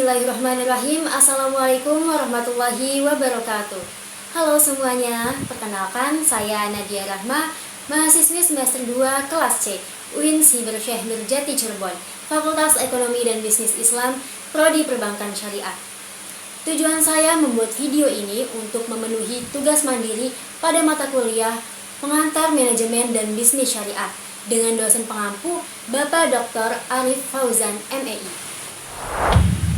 Bismillahirrahmanirrahim. Assalamualaikum warahmatullahi wabarakatuh. Halo semuanya, perkenalkan saya Nadia Rahma, mahasiswi semester 2 kelas C UIN Siber Syekh Nurjati Cirebon, Fakultas Ekonomi dan Bisnis Islam, Prodi Perbankan Syariah. Tujuan saya membuat video ini untuk memenuhi tugas mandiri pada mata kuliah Pengantar Manajemen dan Bisnis Syariah dengan dosen pengampu Bapak Dr. Arif Fauzan MEI.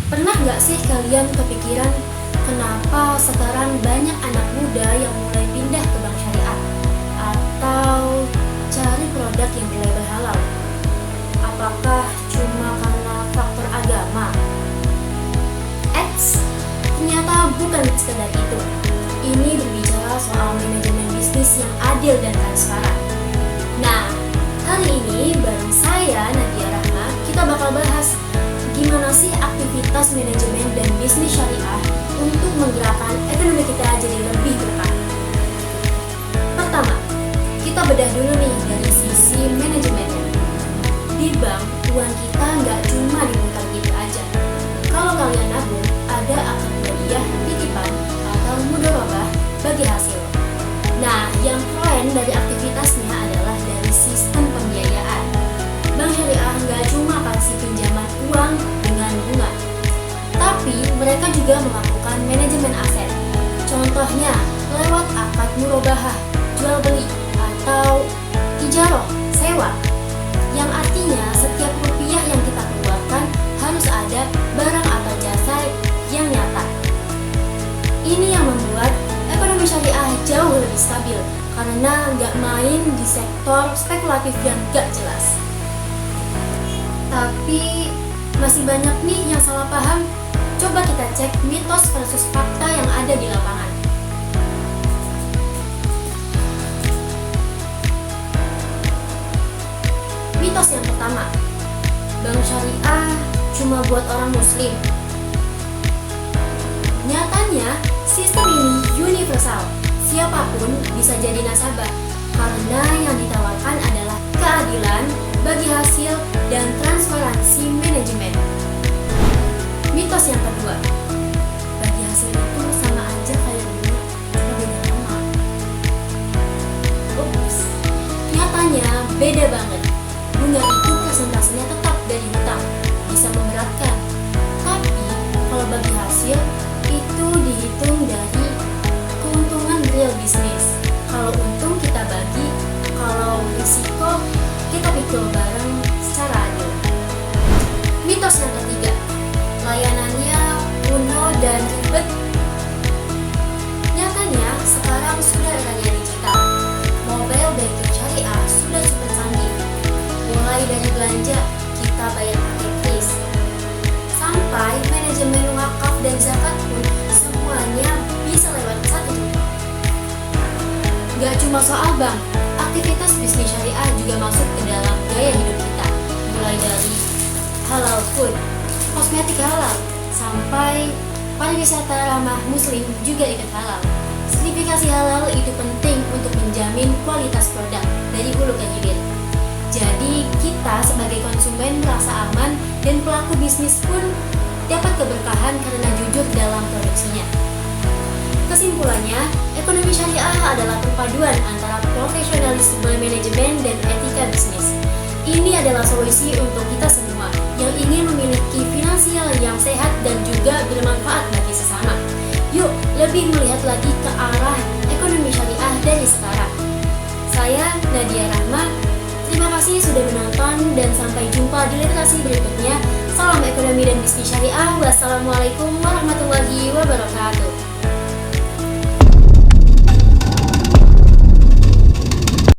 Pernah gak sih kalian kepikiran kenapa sekarang banyak anak muda yang mulai pindah ke bank syariah atau cari produk yang berlabel halal? Apakah cuma karena faktor agama? Ternyata bukan sekedar itu. Ini berbicara soal manajemen bisnis yang adil dan transparan. Nah, hari ini bareng saya Nadia Rahma, kita bakal bahas gimana sih aktivitas manajemen dan bisnis syariah untuk menggerakkan ekonomi kita jadi lebih berkah. Pertama, kita bedah dulu nih dari sisi manajemennya. Di bank, uang kita nggak cuma diputar gitu aja. Kalau kalian nabung, ada akad hadiah, titipan, atau mudharabah bagi hasil. Nah, yang keren dari aktivitasnya adalah dari sistem pembiayaan. Bank syariah nggak cuma kasih pinjaman uang dengan bunga, tapi mereka juga melakukan manajemen aset. Contohnya lewat akad murabahah, jual beli, atau ijaroh, sewa, yang artinya setiap rupiah yang kita keluarkan harus ada barang atau jasa yang nyata. Ini yang membuat ekonomi syariah jauh lebih stabil karena nggak main di sektor spekulatif yang nggak jelas. Tapi masih banyak nih yang salah paham. Coba kita cek mitos versus fakta yang ada di lapangan. Mitos yang pertama, bank syariah cuma buat orang muslim. Nyatanya, sistem ini universal. Siapapun bisa jadi nasabah karena yang ditawarkan adalah keadilan, bagi hasil, dan transparansi manajemen. Mitos yang kedua, bagi hasil itu sama aja kayak bunga, cuma beda nama. Ups, nyatanya beda banget. Bunga itu persentasenya tetap dari hutang, bisa memberatkan. Tapi kalau bagi hasil, itu dihitung dari keuntungan real bisnis. Kalau untung kita bagi, kalau risiko kita pikul bareng secara adil. Mitos yang ketiga, layanannya kuno dan ribet. Nyatanya sekarang sudah eranya digital. Mobile banking syariah sudah super canggih. Mulai dari belanja, kita bayar pakai kris, sampai manajemen wakaf dan zakat pun semuanya bisa lewat satu. Gak cuma soal bank, aktivitas bisnis syariah juga masuk ke dalam gaya hidup kita, mulai dari halal food, kosmetik halal, sampai pariwisata ramah muslim juga ikut halal. Sertifikasi halal itu penting untuk menjamin kualitas produk dari hulu ke hilir. Jadi kita sebagai konsumen merasa aman dan pelaku bisnis pun dapat keberkahan karena jujur dalam produksinya. Kesimpulannya, ekonomi syariah adalah perpaduan antara profesionalisme manajemen dan etika bisnis. Ini adalah solusi untuk kita semua yang ingin memiliki finansial yang sehat dan juga bermanfaat bagi sesama. Yuk, lebih melihat lagi ke arah ekonomi syariah dari sekarang. Saya Nadia Rahma, terima kasih sudah menonton dan sampai jumpa di literasi berikutnya. Salam ekonomi dan bisnis syariah. Wassalamualaikum warahmatullahi wabarakatuh.